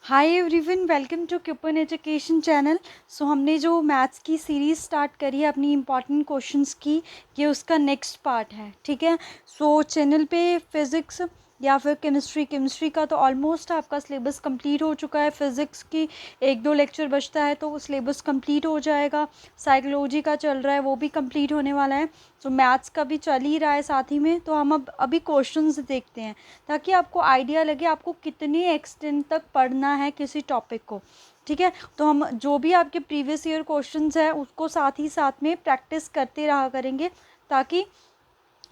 Hi everyone, welcome to Qupan education channel. So हमने जो maths की सीरीज़ स्टार्ट करी है अपनी इम्पॉर्टेंट क्वेश्चंस की, ये उसका नेक्स्ट पार्ट है। ठीक है। सो चैनल पे फिज़िक्स या फिर केमिस्ट्री का तो ऑलमोस्ट आपका सिलेबस कंप्लीट हो चुका है। फिज़िक्स की एक दो लेक्चर बचता है तो सिलेबस कंप्लीट हो जाएगा। साइकोलॉजी का चल रहा है, वो भी कंप्लीट होने वाला है। सो मैथ्स का भी चल ही रहा है साथ ही में। तो हम अब अभी क्वेश्चंस देखते हैं ताकि आपको आइडिया लगे आपको कितने एक्सटेंट तक पढ़ना है किसी टॉपिक को। ठीक है। तो हम जो भी आपके प्रीवियस ईयर क्वेश्चंस हैं उसको साथ ही साथ में प्रैक्टिस करते रहा करेंगे ताकि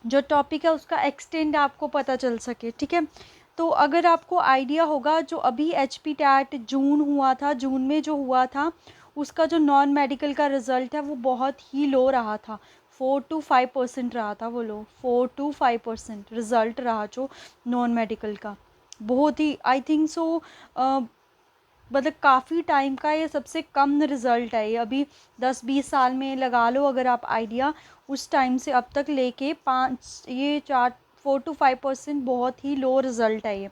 जो टॉपिक है उसका एक्सटेंड आपको पता चल सके। ठीक है। तो अगर आपको आइडिया होगा, जो अभी HP टैट जून हुआ था, जून में जो हुआ था, उसका जो नॉन मेडिकल का रिज़ल्ट है वो बहुत ही लो रहा था। 4 to 5% रहा था वो लो, 4 to 5% रिज़ल्ट रहा जो नॉन मेडिकल का। बहुत ही आई थिंक सो मतलब काफ़ी टाइम का ये सबसे कम रिज़ल्ट है। ये अभी 10-20 साल में लगा लो अगर आप आइडिया, उस टाइम से अब तक लेके 4 to 5% बहुत ही लो रिज़ल्ट है ये।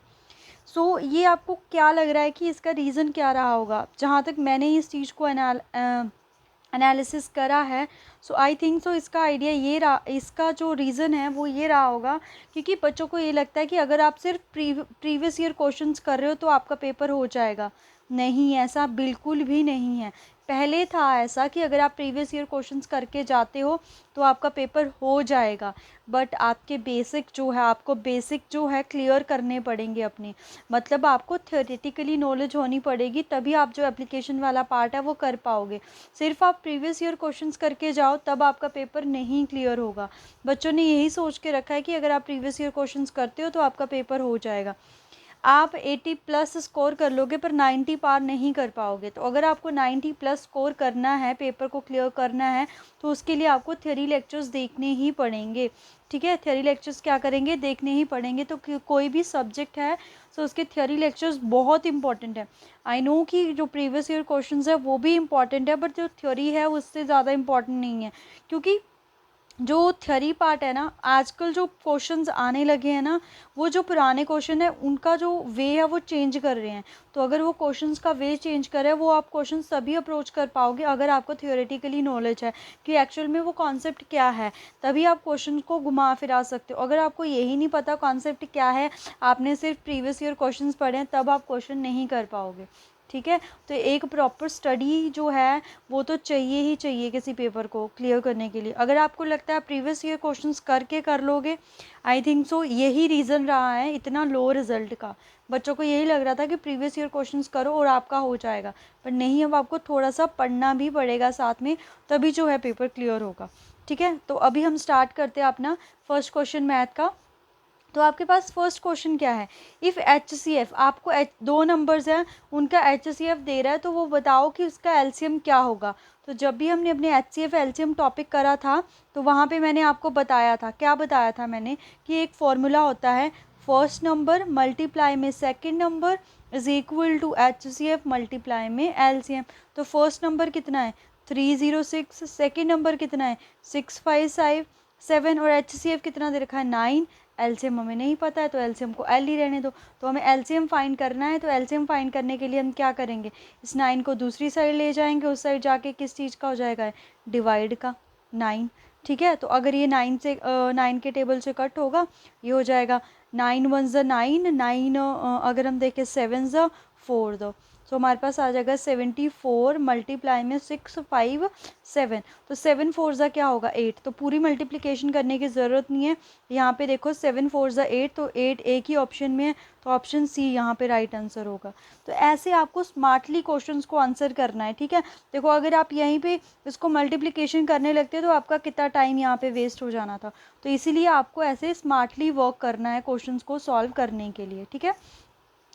सो ये आपको क्या लग रहा है कि इसका रीज़न क्या रहा होगा? जहाँ तक मैंने इस चीज़ को एनालिसिस करा है, सो आई थिंक सो इसका आइडिया ये रहा, इसका जो रीज़न है वो ये रहा होगा क्योंकि बच्चों को ये लगता है कि अगर आप सिर्फ प्रीवियस ईयर क्वेश्चंस कर रहे हो तो आपका पेपर हो जाएगा। नहीं, ऐसा बिल्कुल भी नहीं है। पहले था ऐसा कि अगर आप प्रीवियस ईयर क्वेश्चंस करके जाते हो तो आपका पेपर हो जाएगा, बट आपके बेसिक जो है, आपको बेसिक जो है क्लियर करने पड़ेंगे अपने। मतलब आपको थ्योरेटिकली नॉलेज होनी पड़ेगी, तभी आप जो एप्लीकेशन वाला पार्ट है वो कर पाओगे। सिर्फ आप प्रीवियस ईयर क्वेश्चंस करके जाओ तब आपका पेपर नहीं क्लियर होगा। बच्चों ने यही सोच के रखा है कि अगर आप प्रीवियस ईयर क्वेश्चंस करते हो तो आपका पेपर हो जाएगा। आप 80+ स्कोर कर लोगे पर 90 पार नहीं कर पाओगे। तो अगर आपको 90+ स्कोर करना है, पेपर को क्लियर करना है, तो उसके लिए आपको थ्योरी लेक्चर्स देखने ही पड़ेंगे। ठीक है। थ्योरी लेक्चर्स क्या करेंगे, देखने ही पड़ेंगे। तो कोई भी सब्जेक्ट है तो उसके थ्योरी लेक्चर्स बहुत इंपॉर्टेंट है। आई नो कि जो प्रीवियस ईयर क्वेश्चंस है वो भी इंपॉर्टेंट है, बट जो थ्योरी है उससे ज़्यादा इंपॉर्टेंट नहीं है। क्योंकि जो थ्योरी पार्ट है ना, आजकल जो क्वेश्चंस आने लगे हैं ना, वो जो पुराने क्वेश्चन है उनका जो वे है वो चेंज कर रहे हैं। तो अगर वो क्वेश्चंस का वे चेंज करे, वो आप क्वेश्चन तभी अप्रोच कर पाओगे अगर आपको थियोरेटिकली नॉलेज है कि एक्चुअल में वो कॉन्सेप्ट क्या है। तभी आप क्वेश्चन को घुमा फिरा सकते हो। अगर आपको यही नहीं पता कॉन्सेप्ट क्या है, आपने सिर्फ प्रीवियस ईयर क्वेश्चंस पढ़े हैं, तब आप क्वेश्चन नहीं कर पाओगे। ठीक है। तो एक प्रॉपर स्टडी जो है वो तो चाहिए ही चाहिए किसी पेपर को क्लियर करने के लिए। अगर आपको लगता है प्रीवियस ईयर क्वेश्चंस करके कर लोगे, आई थिंक सो यही रीज़न रहा है इतना लो रिज़ल्ट का। बच्चों को यही लग रहा था कि प्रीवियस ईयर क्वेश्चंस करो और आपका हो जाएगा, पर नहीं, अब आपको थोड़ा सा पढ़ना भी पड़ेगा साथ में, तभी जो है पेपर क्लियर होगा। ठीक है। तो अभी हम स्टार्ट करते हैं अपना फर्स्ट क्वेश्चन मैथ का। तो आपके पास फर्स्ट क्वेश्चन क्या है, इफ़ HCF आपको दो नंबर्स हैं, उनका HCF दे रहा है, तो वो बताओ कि उसका LCM क्या होगा। तो जब भी हमने अपने HCF LCM टॉपिक करा था तो वहाँ पे मैंने आपको बताया था, क्या बताया था मैंने, कि एक फॉर्मूला होता है, फर्स्ट नंबर मल्टीप्लाई में second number is equal to HCF multiply में LCM। तो फर्स्ट नंबर कितना है 306, सेकेंड नंबर कितना है 657 और HCF कितना दे रखा है 9। एलसीएम हमें नहीं पता है तो एलसीएम को एल ही रहने दो। तो हमें एलसीएम फाइंड करना है, तो एलसीएम फाइंड करने के लिए हम क्या करेंगे, इस 9 को दूसरी साइड ले जाएंगे, उस साइड जाके किस चीज़ का हो जाएगा, डिवाइड का 9। ठीक है। तो अगर ये 9 के टेबल से कट होगा, ये हो जाएगा 9 1 ज़ 9, 9 अगर हम देखें 7 ज़ 4 दो, तो हमारे पास आ जाएगा 74 मल्टीप्लाई में 657। तो 7 4 ज़ा क्या होगा 8। तो पूरी मल्टीप्लिकेशन करने की ज़रूरत नहीं है। यहाँ पे देखो 7 4 ज़ा 8, तो 8 एक ही ऑप्शन में है, तो ऑप्शन सी यहाँ पे राइट आंसर होगा। तो ऐसे आपको स्मार्टली क्वेश्चंस को आंसर करना है। ठीक है। देखो अगर आप यहीं पे इसको मल्टीप्लिकेशन करने लगते तो आपका कितना टाइम यहाँ पे वेस्ट हो जाना था। तो इसीलिए आपको ऐसे स्मार्टली वर्क करना है क्वेश्चंस को सॉल्व करने के लिए। ठीक है।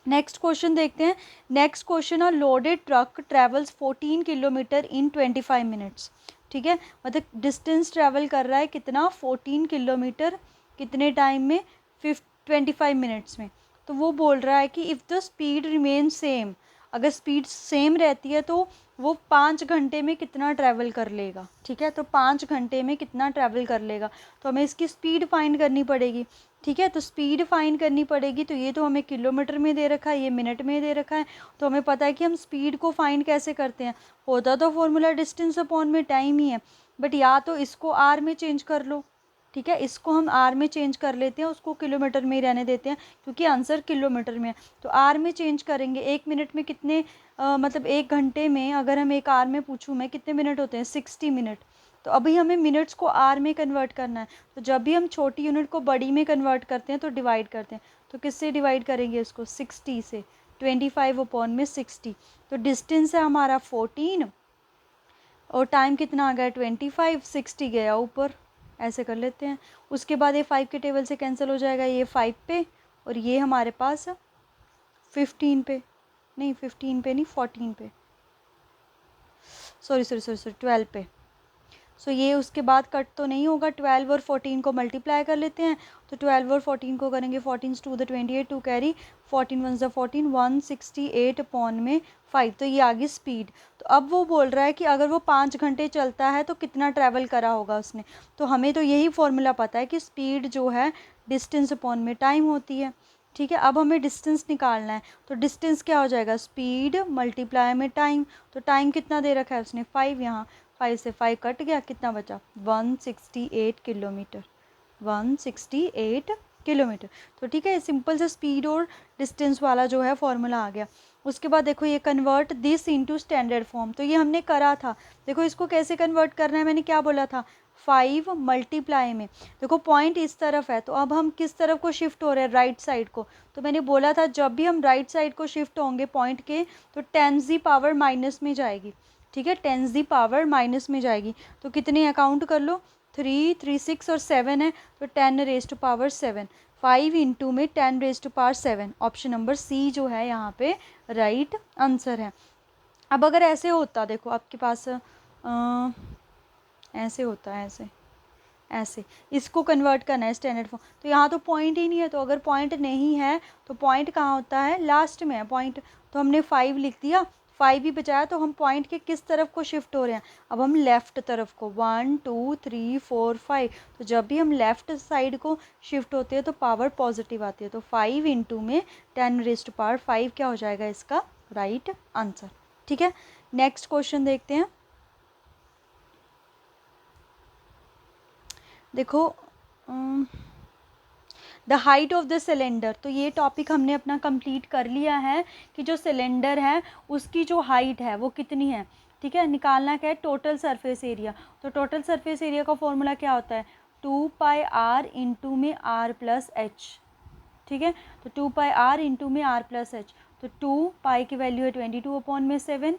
नेक्स्ट क्वेश्चन देखते हैं। नेक्स्ट क्वेश्चन है, लोडेड ट्रक ट्रेवल्स 14 किलोमीटर इन 25 मिनट्स। ठीक है। मतलब डिस्टेंस ट्रेवल कर रहा है कितना, 14 किलोमीटर, कितने टाइम में, 25 मिनट्स में। तो वो बोल रहा है कि if the speed remain same, अगर स्पीड सेम रहती है तो वो 5 घंटे में कितना ट्रैवल कर लेगा। ठीक है। तो 5 घंटे में कितना ट्रैवल कर लेगा, तो हमें इसकी स्पीड फाइंड करनी पड़ेगी। ठीक है। तो स्पीड फाइंड करनी पड़ेगी, तो ये तो हमें किलोमीटर में दे रखा है, ये मिनट में दे रखा है, तो हमें पता है कि हम स्पीड को फाइंड कैसे करते हैं। होता तो फॉर्मूला डिस्टेंस अपॉन में टाइम ही है, बट या तो इसको आर में चेंज कर लो, ठीक है, इसको हम आर में चेंज कर लेते हैं, उसको किलोमीटर में ही रहने देते हैं क्योंकि आंसर किलोमीटर में है। तो आर में चेंज करेंगे, 1 मिनट में कितने मतलब 1 घंटे में अगर हम एक आर में पूछूँ मैं कितने मिनट होते हैं, 60 मिनट। तो अभी हमें मिनट्स को आर में कन्वर्ट करना है, तो जब भी हम छोटी यूनिट को बड़ी में कन्वर्ट करते हैं तो डिवाइड करते हैं, तो किससे डिवाइड करेंगे इसको, 60 से, 25 अपॉन में 60। तो डिस्टेंस है हमारा 14 और टाइम कितना आ गया 25, 60 गया ऊपर, ऐसे कर लेते हैं। उसके बाद ये 5 के टेबल से कैंसिल हो जाएगा, ये 5 पे और ये हमारे पास 15 पे, नहीं 15 पे नहीं 14 पे, सॉरी 12 पे। सो ये उसके बाद कट तो नहीं होगा, 12 और 14 को मल्टीप्लाई कर लेते हैं, तो 12 और 14 को करेंगे 14 to the 28 two carry 14 one ज़ा 14, 168 अपॉन में 5। तो ये आ गई स्पीड। तो अब वो बोल रहा है कि अगर वो 5 घंटे चलता है तो कितना ट्रैवल करा होगा उसने। तो हमें तो यही फॉर्मूला पता है कि स्पीड जो है डिस्टेंस अपॉन में टाइम होती है, ठीक है। अब हमें डिस्टेंस निकालना है, तो डिस्टेंस क्या हो जाएगा, स्पीड मल्टीप्लाई में टाइम। तो टाइम कितना दे रखा है उसने 5, यहाँ 5 से 5 कट गया, कितना बचा 168 किलोमीटर, 168 किलोमीटर। तो ठीक है, सिंपल से स्पीड और डिस्टेंस वाला जो है फॉर्मूला आ गया। उसके बाद देखो ये convert this into standard form, तो ये हमने करा था। देखो इसको कैसे कन्वर्ट करना है, मैंने क्या बोला था, 5 मल्टीप्लाई में, देखो पॉइंट इस तरफ है, तो अब हम किस तरफ को शिफ्ट हो रहे हैं, राइट साइड को। तो मैंने बोला था जब भी हम राइट साइड को शिफ्ट होंगे पॉइंट के, तो 10⁻⁻ माइनस में जाएगी, ठीक है, 10⁻⁻ माइनस में जाएगी। तो कितने अकाउंट कर लो, 3, 3, 6 और 7 है, तो 10⁻⁷ 5 इंटू में 10⁻⁷ ऑप्शन नंबर सी जो है यहाँ पे राइट आंसर है। अब अगर ऐसे होता, देखो आपके पास ऐसे होता है, ऐसे ऐसे इसको कन्वर्ट करना है स्टैंडर्ड फॉर्म, तो यहाँ तो पॉइंट ही नहीं है, तो अगर पॉइंट नहीं है तो पॉइंट कहाँ होता है, लास्ट में है पॉइंट। तो हमने 5 लिख दिया, 5 ही बचाया, तो हम पॉइंट के किस तरफ को शिफ्ट हो रहे हैं, अब हम लेफ़्ट तरफ को, 1, 2, 3, 4, 5। तो जब भी हम लेफ़्ट साइड को शिफ्ट होते हैं तो पावर पॉजिटिव आती है, तो 5 इंटू में 10⁻⁵ क्या हो जाएगा इसका राइट आंसर, ठीक है। नेक्स्ट क्वेश्चन देखते हैं। देखो the height of the cylinder, तो ये टॉपिक हमने अपना कंप्लीट कर लिया है कि जो सिलेंडर है उसकी जो हाइट है वो कितनी है, ठीक है। निकालना क्या है, टोटल सरफेस एरिया। तो टोटल सरफेस एरिया का फॉर्मूला क्या होता है, 2πr इंटू में r प्लस एच, ठीक है। तो 2πr इंटू में r प्लस एच, तो 2π की वैल्यू है 22 अपॉन में 7।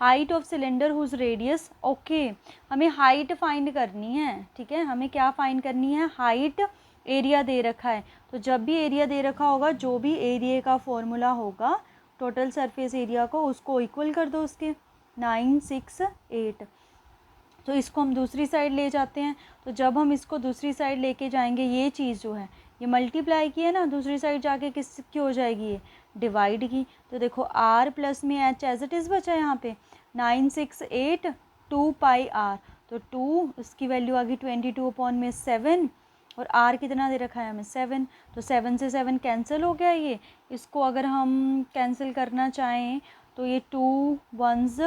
Height of cylinder whose radius, okay, हमें हाइट फाइंड करनी है, ठीक है, हमें क्या फाइंड करनी है, हाइट। एरिया दे रखा है, तो जब भी एरिया दे रखा होगा, जो भी एरिया का फॉर्मूला होगा टोटल सरफेस एरिया को, उसको इक्वल कर दो उसके, 968। तो इसको हम दूसरी साइड ले जाते हैं, तो जब हम इसको दूसरी साइड लेके जाएंगे, ये चीज़ जो है ये मल्टीप्लाई की है ना, दूसरी साइड जाके किस की हो जाएगी, ये डिवाइड की। तो देखो r प्लस में एच एज इट इज़ बचा यहाँ पे 968 2πr, तो 2 इसकी वैल्यू आ गई 22 अपॉन में 7 और r कितना दे रखा है हमें 7, तो 7 से 7 कैंसिल हो गया ये। इसको अगर हम कैंसिल करना चाहें तो ये 2 1s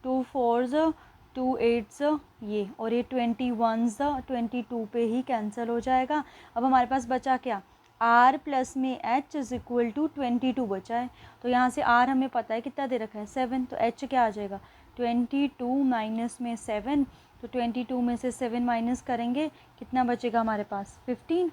2 4s 2 8s ये, और ये 21s 22 पे ही कैंसिल हो जाएगा। अब हमारे पास बचा क्या, r प्लस में h इज इक्वल टू 22 बचा है। तो यहाँ से r हमें पता है कितना दे रखा है 7, तो h क्या आ जाएगा 22 माइनस में 7, तो 22 में से 7 माइनस करेंगे कितना बचेगा हमारे पास 15।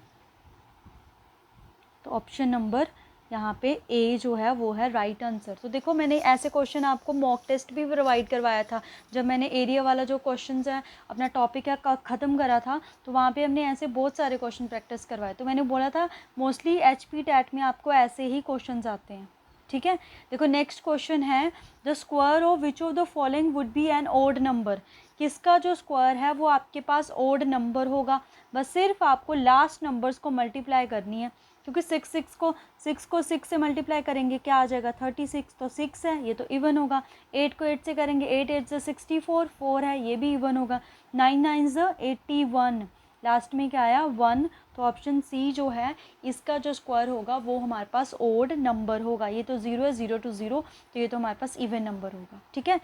तो ऑप्शन नंबर यहाँ पे ए जो है वो है राइट आंसर। तो देखो मैंने ऐसे क्वेश्चन आपको मॉक टेस्ट भी प्रोवाइड करवाया था, जब मैंने एरिया वाला जो क्वेश्चंस है अपना टॉपिक है ख़त्म करा था, तो वहाँ पे हमने ऐसे बहुत सारे क्वेश्चन प्रैक्टिस करवाए। तो मैंने बोला था मोस्टली HP टेट में आपको ऐसे ही क्वेश्चन आते हैं, ठीक है। देखो नेक्स्ट क्वेश्चन है, the square of which of the following would be an odd number, किसका जो स्क्वायर है वो आपके पास ओड नंबर होगा। बस सिर्फ आपको लास्ट नंबर्स को मल्टीप्लाई करनी है, क्योंकि 6 को 6 से मल्टीप्लाई करेंगे क्या आ जाएगा 36, तो 6 है ये तो इवन होगा। 8 को 8 से करेंगे 8 8 से 64, 4 है ये भी इवन होगा। 9 9 81, लास्ट में क्या आया 1, तो ऑप्शन सी जो है इसका जो स्क्वायर होगा वो हमारे पास ओड नंबर होगा। ये तो 0 है, 0 to 0, तो ये तो हमारे पास इवन नंबर होगा। ठीक है,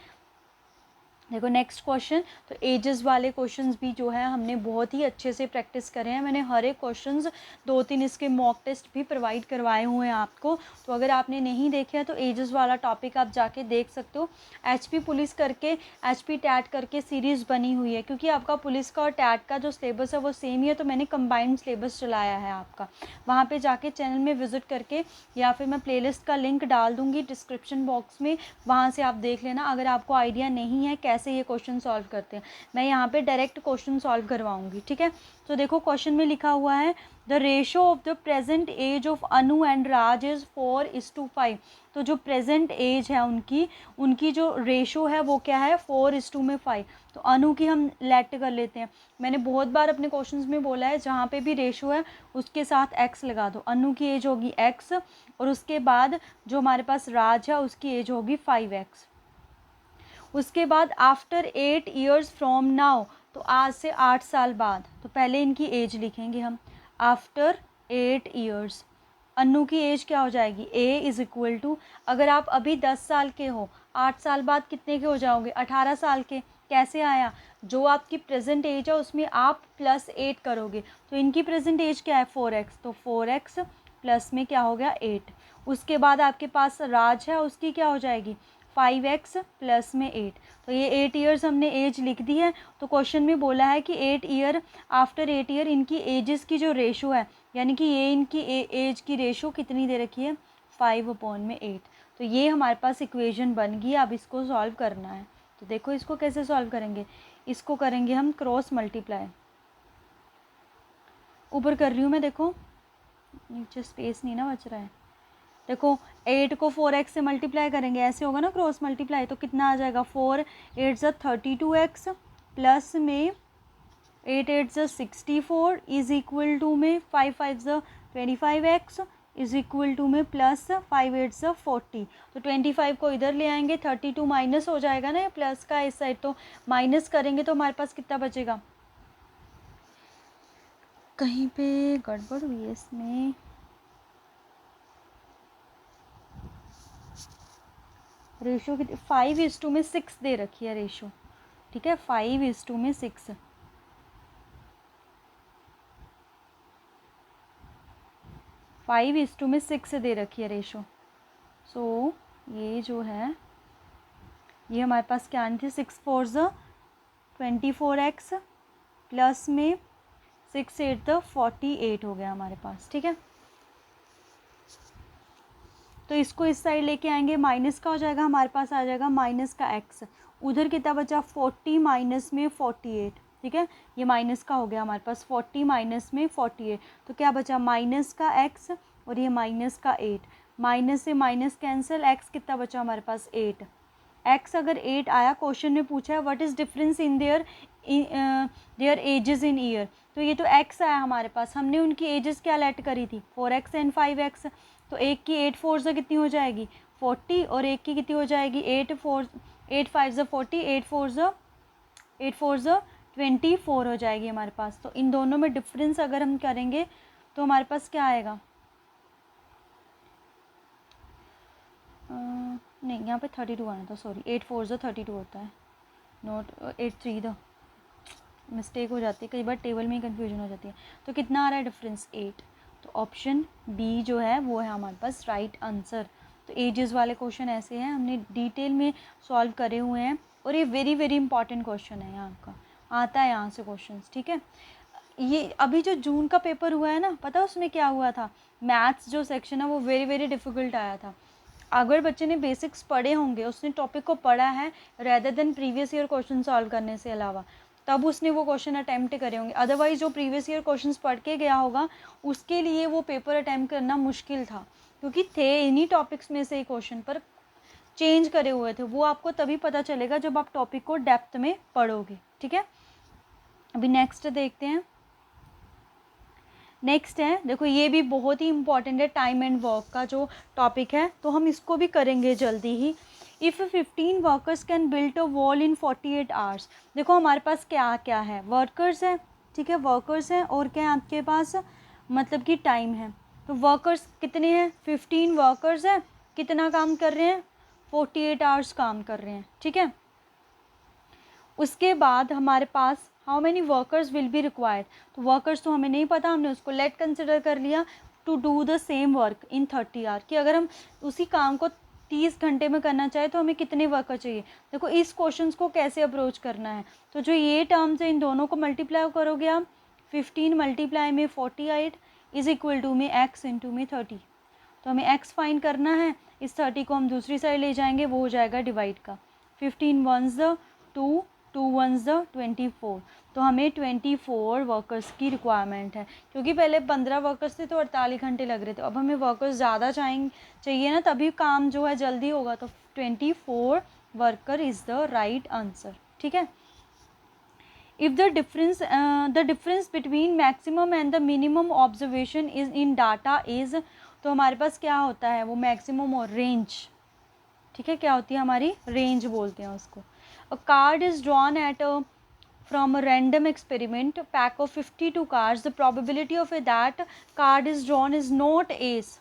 देखो नेक्स्ट क्वेश्चन। तो एजेस वाले क्वेश्चंस भी जो है हमने बहुत ही अच्छे से प्रैक्टिस करे हैं। मैंने हर एक क्वेश्चंस 2-3 इसके मॉक टेस्ट भी प्रोवाइड करवाए हुए हैं आपको। तो अगर आपने नहीं देखे हैं तो एजेस वाला टॉपिक आप जाके देख सकते हो। एचपी पुलिस करके, एचपी टैट करके सीरीज़ बनी हुई है, क्योंकि आपका पुलिस का और टैट का जो सिलेबस है वो सेम ही है, तो मैंने कंबाइंड सिलेबस चलाया है आपका। वहाँ पर जाके चैनल में विजिट करके, या फिर मैं प्लेलिस्ट का लिंक डाल दूँगी डिस्क्रिप्शन बॉक्स में, वहाँ से आप देख लेना। अगर आपको आइडिया नहीं है कैसे ये क्वेश्चन सॉल्व करते हैं, मैं यहाँ पे डायरेक्ट क्वेश्चन सॉल्व करवाऊंगी। ठीक है, तो देखो क्वेश्चन में लिखा हुआ है the ratio of the present age of Anu and Raj is 4:5। तो जो प्रेजेंट एज है उनकी जो रेशो है वो क्या है 4:5। तो अनु की हम लेट कर लेते हैं। मैंने बहुत बार अपने क्वेश्चंस में बोला है जहाँ पे भी रेशो है उसके साथ एक्स लगा दो। अनु की एज होगी एक्स, और उसके बाद जो हमारे पास राज है उसकी एज होगी 5x। उसके बाद आफ्टर 8 years फ्रॉम नाउ, तो आज से 8 साल बाद, तो पहले इनकी एज लिखेंगे हम। आफ्टर 8 years अन्नू की एज क्या हो जाएगी a इज़ इक्वल टू, अगर आप अभी 10 साल के हो 8 साल बाद कितने के हो जाओगे 18 साल के। कैसे आया, जो आपकी प्रेजेंट एज है उसमें आप +8 करोगे, तो इनकी प्रेजेंट एज क्या है 4x, तो 4x प्लस में क्या हो गया 8। उसके बाद आपके पास राज है, उसकी क्या हो जाएगी 5x प्लस में 8। तो ये 8 ईयर्स हमने एज लिख दी है। तो क्वेश्चन में बोला है कि 8 ईयर, आफ्टर 8 ईयर इनकी एजेस की जो रेशो है, यानी कि ये इनकी एज की रेशो कितनी दे रखी है 5/8। तो ये हमारे पास इक्वेशन बन गई। अब इसको सॉल्व करना है। तो देखो इसको कैसे सॉल्व करेंगे, इसको करेंगे हम क्रॉस मल्टीप्लाई। ऊपर कर रही हूँ मैं, देखो नीचे स्पेस नहीं ना बच रहा है। देखो 8 को 4x से मल्टीप्लाई करेंगे, ऐसे होगा ना क्रॉस मल्टीप्लाई, तो कितना आ जाएगा 4 8 32x प्लस में 8 8 64 इज इक्वल टू में 5 5 25x इज इक्वल टू में प्लस 5 8 40। तो 25 को इधर ले आएंगे, 32 माइनस हो जाएगा ना प्लस का इस साइड, तो माइनस करेंगे तो हमारे पास कितना बचेगा। कहीं पे गड़बड़ हुई है इसमें, रेशो कितनी 5:6 दे रखी है रेशो। ठीक है 5:6, 5:6 दे रखी है रेशो। सो ये जो है ये हमारे पास क्या आनी थी 6 4 24x प्लस में 6 8 48 हो गया हमारे पास। ठीक है, तो इसको इस साइड लेके आएंगे, माइनस का हो जाएगा हमारे पास, आ जाएगा माइनस का x। उधर कितना बचा 40 माइनस में 48। ठीक है, ये माइनस का हो गया हमारे पास 40 माइनस में 48, तो क्या बचा माइनस का x और ये माइनस का 8। माइनस से माइनस कैंसिल, x कितना बचा हमारे पास 8। x अगर 8 आया, क्वेश्चन में पूछा है what is difference in their edges in year, तो ये तो x आया हमारे पास। हमने उनकी एजेस क्या लेट करी थी 4x एंड 5x, तो एक की 8 4 से कितनी हो जाएगी 40, और एक की कितनी हो जाएगी 8 5 40, 8 4 24 हो जाएगी हमारे पास। तो इन दोनों में डिफरेंस अगर हम करेंगे तो हमारे पास क्या आएगा, नहीं यहाँ पे 32 आना था, सॉरी 8 4 32 होता है, नोट 8 3 मिस्टेक हो जाती है कई बार, टेबल में ही कन्फ्यूजन हो जाती है। तो कितना आ रहा है डिफरेंस 8, तो ऑप्शन बी जो है वो है हमारे पास राइट आंसर। तो एजेस वाले क्वेश्चन ऐसे हैं, हमने डिटेल में सॉल्व करे हुए हैं, और ये वेरी वेरी इंपॉर्टेंट क्वेश्चन है, यहाँ का आता है यहाँ से क्वेश्चंस। ठीक है, ये अभी जो जून का पेपर हुआ है ना, पता है उसमें क्या हुआ था, मैथ्स जो सेक्शन है वो वेरी वेरी डिफ़िकल्ट आया था। अगर बच्चे ने बेसिक्स पढ़े होंगे, उसने टॉपिक को पढ़ा है rather than previous year question solve करने से अलावा, तब उसने वो क्वेश्चन अटैम्प्ट करे होंगे। अदरवाइज़ जो प्रीवियस ईयर क्वेश्चंस पढ़ के गया होगा उसके लिए वो पेपर अटैम्प्ट करना मुश्किल था, क्योंकि थे इन्हीं टॉपिक्स में से ही क्वेश्चन, पर चेंज करे हुए थे। वो आपको तभी पता चलेगा जब आप टॉपिक को डेप्थ में पढ़ोगे। ठीक है, अभी नेक्स्ट देखते हैं। नेक्स्ट है, देखो ये भी बहुत ही इंपॉर्टेंट है, टाइम एंड वर्क का जो टॉपिक है, तो हम इसको भी करेंगे जल्दी ही। If 15 workers can build a wall in 48 hours, देखो हमारे पास क्या क्या है, वर्कर्स है, ठीक है, वर्कर्स हैं और क्या है आपके पास, मतलब कि टाइम है। तो वर्कर्स कितने हैं, 15 वर्कर्स हैं, कितना काम कर रहे हैं, 48 आवर्स काम कर रहे हैं, ठीक है। उसके बाद हमारे पास how many workers will be required, तो वर्कर्स तो हमें नहीं पता, हमने उसको लेट कंसिडर कर लिया to do the same work in 30 hour, कि अगर हम उसी काम को 30 घंटे में करना चाहे तो हमें कितने वर्कर चाहिए। देखो इस क्वेश्चन को कैसे अप्रोच करना है, तो जो ये टर्म्स है इन दोनों को मल्टीप्लाई करोगे आप, 15 मल्टीप्लाई में 48 इज इक्वल टू में x इंटू में 30, तो हमें x फाइंड करना है, इस 30 को हम दूसरी साइड ले जाएंगे, वो हो जाएगा डिवाइड का, 15 1s 2, 2 1s 24, तो हमें 24 वर्कर्स की रिक्वायरमेंट है, क्योंकि पहले 15 वर्कर्स थे तो 48 घंटे लग रहे थे, अब हमें वर्कर्स ज़्यादा चाहिए ना, तभी काम जो है जल्दी होगा, तो 24 worker is the right answer, ठीक है। If the difference between maximum and the minimum observation is in data is, तो हमारे पास क्या होता है वो मैक्सिमम और रेंज, ठीक है, क्या होती है हमारी रेंज बोलते हैं उसको। अ card is drawn at from a random experiment pack of 52 cards, the probability of that card is drawn is not ace,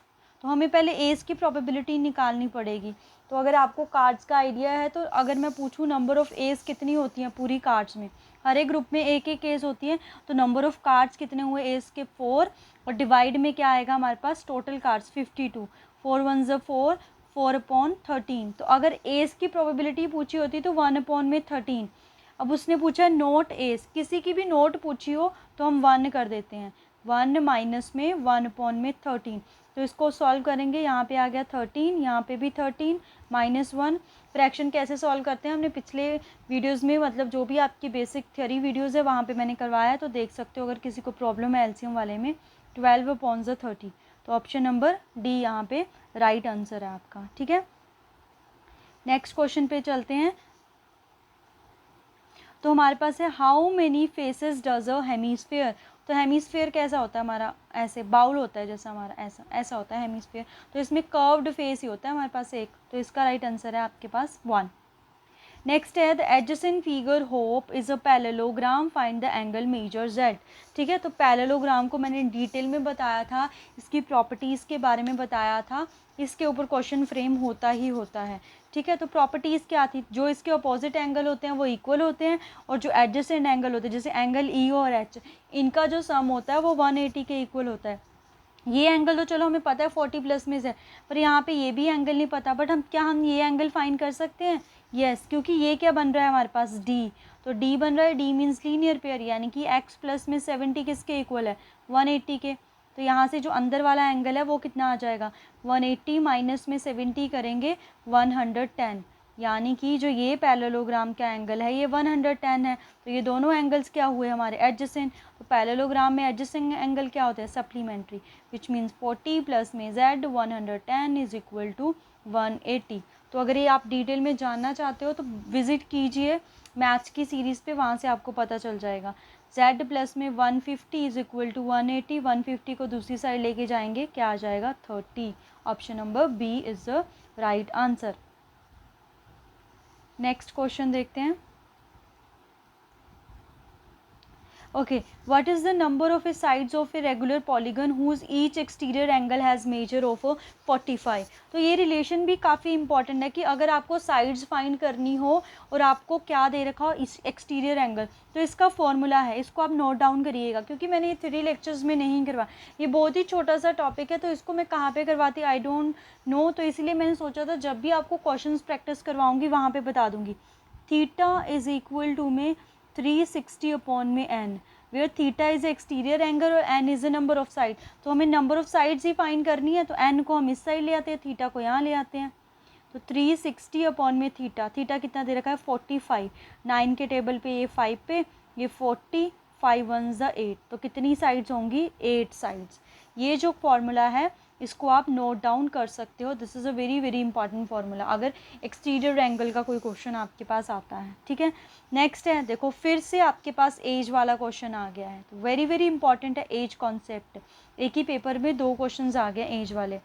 तो हमें पहले एस की प्रोबेबिलिटी निकालनी पड़ेगी। तो अगर आपको कार्ड्स का आइडिया है तो अगर मैं पूछूं नंबर ऑफ़ एस कितनी होती हैं पूरी कार्ड्स में, हर एक ग्रुप में एक एक एस होती है, तो नंबर ऑफ़ कार्ड्स कितने हुए एस के 4, और डिवाइड में क्या आएगा हमारे पास टोटल कार्ड्स 52, 4 1s 4, 4/13, तो अगर एस की प्रोबेबिलिटी पूछी होती तो 1/13। अब उसने पूछा नोट एस, किसी की भी नोट पूछी हो तो हम 1 कर देते हैं, 1 माइनस में 1/13, तो इसको सॉल्व करेंगे, यहाँ पे आ गया 13, यहाँ पे भी 13 -1। फ्रैक्शन कैसे सॉल्व करते हैं हमने पिछले वीडियोस में, मतलब जो भी आपकी बेसिक थ्योरी वीडियोस है वहाँ पे मैंने करवाया है, तो देख सकते हो अगर किसी को प्रॉब्लम है एलसीएम वाले में। 12/30, तो ऑप्शन नंबर डी यहाँ पे राइट आंसर है आपका, ठीक है। नेक्स्ट क्वेश्चन पे चलते हैं। तो हमारे पास है how many faces does a hemisphere, तो हेमीस्फेयर कैसा होता है हमारा, ऐसे बाउल होता है जैसा हमारा, ऐसा ऐसा होता है हेमीस्फेयर, तो इसमें कर्व्ड फेस ही होता है हमारे पास एक, तो इसका राइट आंसर है आपके पास 1। नेक्स्ट है the adjacent figure hope is a parallelogram, find the angle measure Z, ठीक है। तो पैरेललोग्राम को मैंने डिटेल में बताया था, इसकी प्रॉपर्टीज़ के बारे में बताया था, इसके ऊपर क्वेश्चन फ्रेम होता ही होता है, ठीक है। तो प्रॉपर्टीज़ क्या थी, जो इसके अपोजिट एंगल होते हैं वो इक्वल होते हैं, और जो एडजेसेंट एंगल होते हैं जैसे एंगल ई और एच, इनका जो सम होता है वो 180 के इक्वल होता है। ये एंगल तो चलो हमें पता है 40 प्लस में से, पर यहाँ पे ये भी एंगल नहीं पता, बट हम ये एंगल फाइंड कर सकते हैं, यस, क्योंकि ये क्या बन रहा है हमारे पास डी, तो डी बन रहा है, डी मीन्स लीनियर पेयर, यानी कि x प्लस में 70 किसके इक्वल है 180 के, तो यहाँ से जो अंदर वाला एंगल है वो कितना आ जाएगा 180 माइनस में 70 करेंगे 110, यानी कि जो ये पैरेललोग्राम का एंगल है ये 110 है, तो ये दोनों एंगल्स क्या हुए हमारे एडजेसेंट, तो पैरेललोग्राम में एडजेसेंट एंगल क्या होता है सप्लीमेंट्री, विच मीन्स 40 प्लस में z 110 इज इक्वल टू 180। तो अगर ये आप डिटेल में जानना चाहते हो तो विज़िट कीजिए मैथ्स की सीरीज़ पे, वहाँ से आपको पता चल जाएगा। z प्लस में 150 इज इक्वल टू 180, 150 को दूसरी साइड लेके जाएंगे, क्या आ जाएगा 30, option number B is the right answer. Next question देखते हैं। Okay, what is the number of a sides of a regular polygon whose each exterior angle has measure of 45, तो ये रिलेशन भी काफ़ी इंपॉर्टेंट है कि अगर आपको साइड्स फाइंड करनी हो और आपको क्या दे रखा हो इस एक्सटीरियर एंगल, तो इसका फॉर्मूला है, इसको आप नोट डाउन करिएगा, क्योंकि मैंने ये 3 लेक्चर्स में नहीं करवाया, ये बहुत ही छोटा सा टॉपिक है, तो इसको मैं कहाँ पे करवाती आई डोंट नो, तो इसलिए मैंने सोचा था जब भी आपको क्वेश्चन प्रैक्टिस करवाऊँगी वहाँ पर बता दूँगी। थीटा इज़ इक्वल टू में 360 अपॉन में n, where theta is exterior angle और n is the number of side, तो हमें नंबर ऑफ साइड्स ही फाइंड करनी है, तो n को हम इस साइड ले आते हैं, थीटा को यहाँ ले आते हैं, तो 360 अपॉन में थीटा, थीटा कितना दे रखा है 45, 9 के टेबल पे ये 5 पे, ये 40, 5 1s 8, तो कितनी साइड्स होंगी 8 साइड्स। ये जो फॉर्मूला है इसको आप नोट डाउन कर सकते हो, this is a very very important formula अगर एक्सटीरियर एंगल का कोई क्वेश्चन आपके पास आता है, ठीक है। नेक्स्ट है, देखो फिर से आपके पास एज वाला क्वेश्चन आ गया है, तो वेरी वेरी इंपॉर्टेंट है एज कॉन्सेप्ट, एक ही पेपर में 2 क्वेश्चन आ गए एज वाले।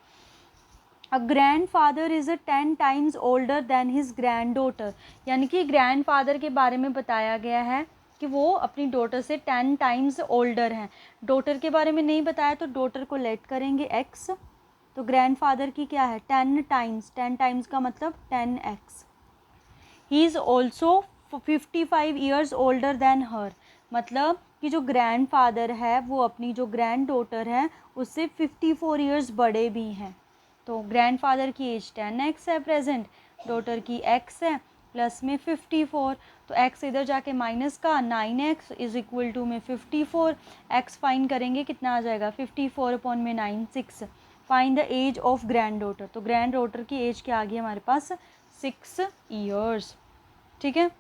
A grand father is 10 times older than his grand daughter, यानी कि ग्रैंड फादर के बारे में बताया गया है कि वो अपनी डॉटर से 10 टाइम्स ओल्डर हैं। डॉटर के बारे में नहीं बताया तो डॉटर को लेट करेंगे x, तो ग्रैंडफादर की क्या है 10 टाइम्स, 10 टाइम्स का मतलब 10x। He is also 55 years older than her, मतलब कि जो ग्रैंडफादर है वो अपनी जो ग्रैंड डॉटर है उससे 54 ईयर्स बड़े भी हैं। तो ग्रैंडफादर की एज 10x है प्रेजेंट, डॉटर की x है, प्लस में 54, तो x इधर जाके माइनस का 9x इज इक्वल टू में 54, x फाइंड करेंगे कितना आ जाएगा 54 अपॉन में 9 6। Find the age of granddaughter, तो ग्रैंड डॉटर की एज क्या आ गई हमारे पास 6 ईयर्स। ठीक है,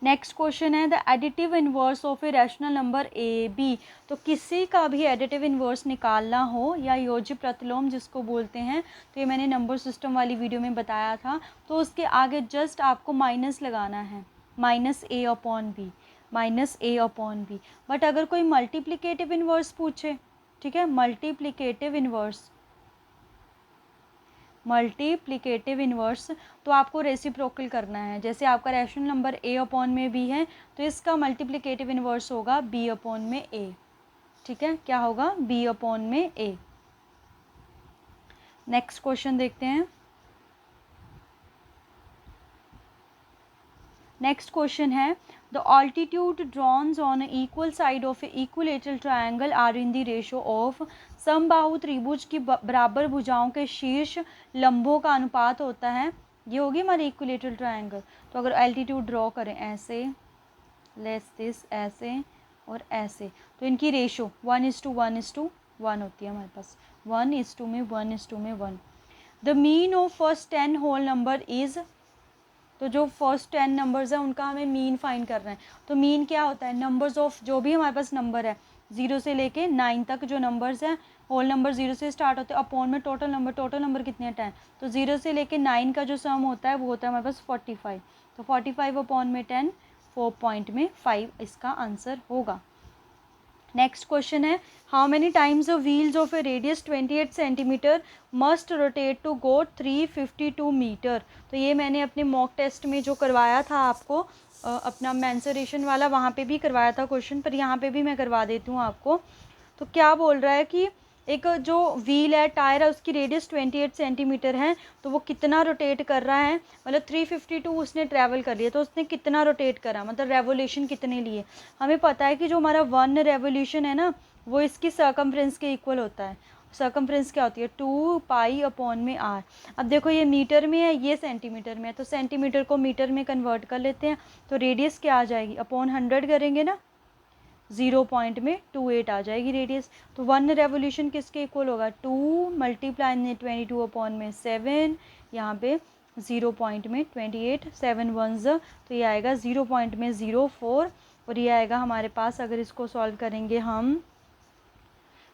नेक्स्ट क्वेश्चन है the additive inverse of a rational number A B. तो किसी का भी एडिटिव इनवर्स निकालना हो या योज्य प्रतिलोम जिसको बोलते हैं, तो ये मैंने नंबर सिस्टम वाली वीडियो में बताया था, तो उसके आगे जस्ट आपको माइनस लगाना है, minus A upon B, minus A upon B. But अगर कोई मल्टीप्लिकेटिव इनवर्स पूछे, ठीक है, मल्टीप्लिकेटिव इनवर्स, मल्टीप्लिकेटिव इनवर्स, तो आपको रेसिप्रोकल करना है। जैसे आपका रैशनल नंबर a अपॉन में b है तो इसका मल्टीप्लिकेटिव इनवर्स होगा b अपॉन में a। ठीक है, क्या होगा b अपॉन में a। नेक्स्ट क्वेश्चन देखते हैं। नेक्स्ट क्वेश्चन है the altitude drawn on equal side of a equilateral triangle are in the ratio of, समबाहु त्रिभुज की बराबर भुजाओं के शीर्ष लंबों का अनुपात होता है, ये होगी हमारी इक्विलेटरल ट्रायंगल। तो अगर एल्टीट्यूड ड्रॉ करें ऐसे, लेस दिस ऐसे और ऐसे, तो इनकी रेशो 1:1:1 होती है हमारे पास, 1:1:1। The mean of first 10 whole number is, तो जो फर्स्ट 10 नंबर्स हैं उनका हमें मीन फाइंड करना है। तो मीन क्या होता है, नंबर्स ऑफ जो भी हमारे पास नंबर है 0 से लेके 9 तक जो नंबर्स हैं, होल नंबर 0 से स्टार्ट होते हैं, अपॉन में टोटल नंबर कितने हैं 10, तो 0 से लेके 9 का जो सम होता है वो होता है हमारे पास 45, तो 45 अपॉन में 10 4.5 इसका आंसर होगा। नेक्स्ट क्वेश्चन है how many times the wheels of a radius 28 centimetre must rotate to go 352 metre. तो ये मैंने अपने मॉक टेस्ट में जो करवाया था आपको अपना मेंसुरेशन वाला, वहाँ पे भी करवाया था क्वेश्चन, पर यहाँ पे भी मैं करवा देती हूँ आपको। तो क्या बोल रहा है कि एक जो व्हील है, टायर है, उसकी रेडियस 28 सेंटीमीटर है, तो वो कितना रोटेट कर रहा है, मतलब 352 उसने ट्रैवल कर लिया, तो उसने कितना रोटेट करा, मतलब रेवोल्यूशन कितने लिए। हमें पता है कि जो हमारा 1 रेवोल्यूशन है ना वो इसकी सर्कमफ्रेंस के इक्वल होता है। सर्कमफ्रेंस क्या होती है 2 पाई अपॉन में r। अब देखो ये मीटर में है, ये सेंटीमीटर में है, तो सेंटीमीटर को मीटर में कन्वर्ट कर लेते हैं, तो रेडियस क्या आ जाएगी अपॉन 100 करेंगे ना, 0.28 आ जाएगी रेडियस। तो 1 रेवोल्यूशन किसके इक्वल होगा 2 मल्टीप्लाई में 22 अपॉन में 7, यहाँ पे 0.28, 7 1 तो ये आएगा 0.04, और ये आएगा हमारे पास, अगर इसको सॉल्व करेंगे हम,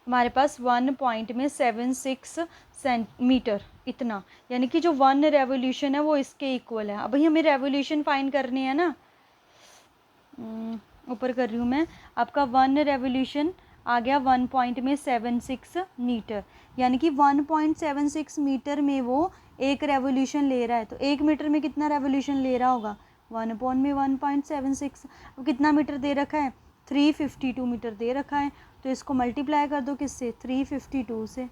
हमारे पास 1.76 सेंटीमीटर इतना, यानी कि जो 1 रेवोल्यूशन है वो इसके इक्वल है। अब भाई हमें रेवोल्यूशन फाइंड करनी है ना, ऊपर कर रही हूँ मैं, आपका 1 रेवोल्यूशन आ गया 1.76 मीटर, यानी कि 1.76 मीटर में वो एक रेवोल्यूशन ले रहा है, तो 1 मीटर में कितना रेवोल्यूशन ले रहा होगा 1/1.76। अब कितना मीटर दे रखा है 352 मीटर दे रखा है, तो इसको मल्टीप्लाई कर दो किससे 352 से।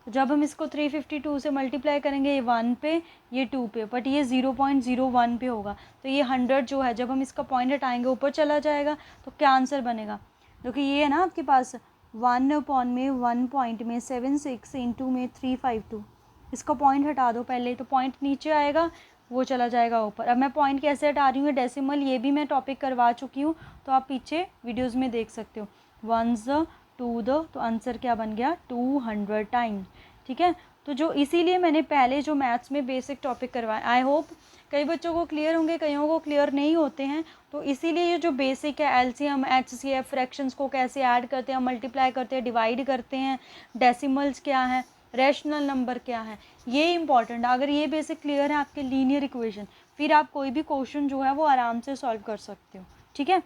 तो जब हम इसको 352 से मल्टीप्लाई करेंगे, ये 1 पे ये 2 पे, बट ये 0.01 पे होगा, तो ये 100 जो है जब हम इसका पॉइंट हटाएंगे ऊपर चला जाएगा, तो क्या आंसर बनेगा, क्योंकि ये है ना आपके पास 1/1.76 इंटू में 352, इसका पॉइंट हटा दो पहले, तो पॉइंट नीचे आएगा वो चला जाएगा ऊपर। अब मैं पॉइंट कैसे हटा रही हूँ, डेसिमल ये भी मैं टॉपिक करवा चुकी हूँ, तो आप पीछे वीडियोस में देख सकते हो। 1 2 तो आंसर क्या बन गया 200 टाइम। ठीक है, तो जो इसीलिए मैंने पहले जो मैथ्स में बेसिक टॉपिक करवाए, आई होप कई बच्चों को क्लियर होंगे, कईयों को क्लियर नहीं होते हैं, तो इसीलिए ये जो बेसिक है एलसीएम एचसीएफ, फ्रैक्शंस को कैसे ऐड करते हैं, मल्टीप्लाई करते हैं, डिवाइड करते हैं, डेसिमल्स क्या है, रैशनल नंबर क्या है, ये इंपॉर्टेंट है। अगर ये बेसिक क्लियर है आपके लीनियर इक्वेशन, फिर आप कोई भी क्वेश्चन जो है वो आराम से सॉल्व कर सकते हो। ठीक है,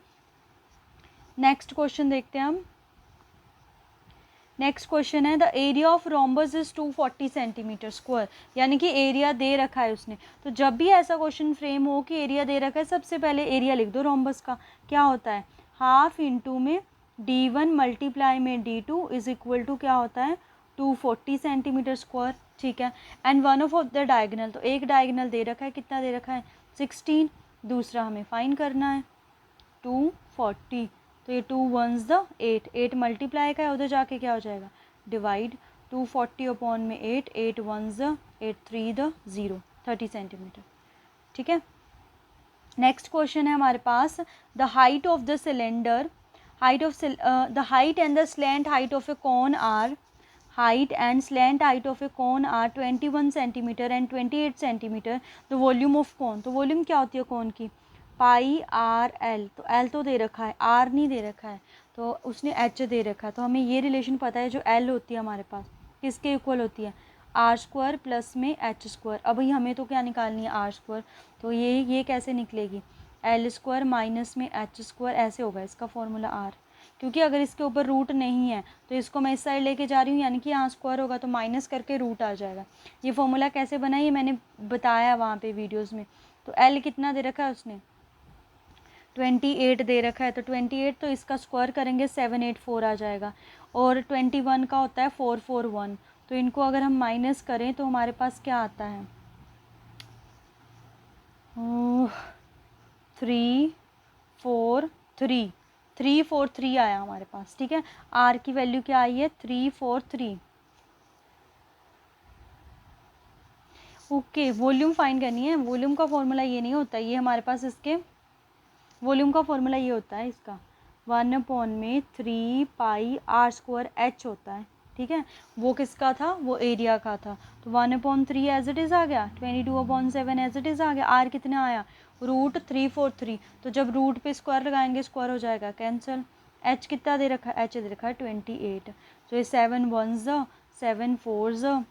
नेक्स्ट क्वेश्चन देखते हैं हम। नेक्स्ट क्वेश्चन है the area of rhombus is 240 centimetre square, यानी कि एरिया दे रखा है उसने। तो जब भी ऐसा क्वेश्चन फ्रेम हो कि एरिया दे रखा है, सबसे पहले एरिया लिख दो रोम्बस का। क्या होता है, हाफ इंटू में d1 मल्टीप्लाई में d2 इज इक्वल टू क्या होता है 240 सेंटीमीटर स्क्वायर, ठीक है। And one of the diagonal, तो एक डायगोनल दे रखा है, कितना दे रखा है 16, दूसरा हमें फाइंड करना है 240, तो ये 2 1s द 8, 8 मल्टीप्लाई का है, उधर जाके क्या हो जाएगा डिवाइड, 240 अपॉन में 8, 8 1s द 8 3 द 0, 30 सेंटीमीटर, ठीक है। नेक्स्ट क्वेश्चन है हमारे पास the height of the cylinder, the height and the slant height of a cone R, height and slant height of a cone are 21 centimetre and 28 centimetre, the volume of cone, तो volume क्या होती है cone की pi R L, तो L तो दे रखा है, आर नहीं दे रखा है, तो उसने एच दे रखा है। तो हमें ये रिलेशन पता है जो एल होती है हमारे पास किसके इक्वल होती है आर स्क्वायर प्लस में एच स्क्वायर। अब हमें तो क्या निकालनी है आर स्क्वायर, तो ये कैसे निकलेगी एल स्क्वायर माइनस में एच स्क्वायर, ऐसे होगा इसका फॉर्मूला आर, क्योंकि अगर इसके ऊपर रूट नहीं है तो इसको मैं इस साइड लेके जा रही हूँ, यानी कि यहाँ स्क्वायर होगा तो माइनस करके रूट आ जाएगा। ये फॉर्मूला कैसे बना ये मैंने बताया वहाँ पे वीडियोस में। तो एल कितना दे रखा है उसने 28 दे रखा है, तो 28 तो इसका स्क्वायर करेंगे 784 आ जाएगा, और 21 का होता है 441, तो इनको अगर हम माइनस करें तो हमारे पास क्या आता है 343 आया हमारे पास, ठीक है। आर की वैल्यू क्या आई है 343। ओके, वॉल्यूम फाइंड करनी है, वॉल्यूम का फॉर्मूला ये नहीं होता, ये हमारे पास इसके वॉल्यूम का फॉर्मूला ये होता है इसका 1/3 पाई आर स्क्वायर एच होता है, ठीक है। वो किसका था वो एरिया का था, तो 1/3 एज इट इज़ आ गया, 22/7 एज इट इज़ आ गया, आर कितना आया √343, तो जब रूट पे स्क्वायर लगाएंगे स्क्वायर हो जाएगा कैंसिल। एच कितना दे रखा है एच दे रखा है 28, तो ये 7 1s 7 4s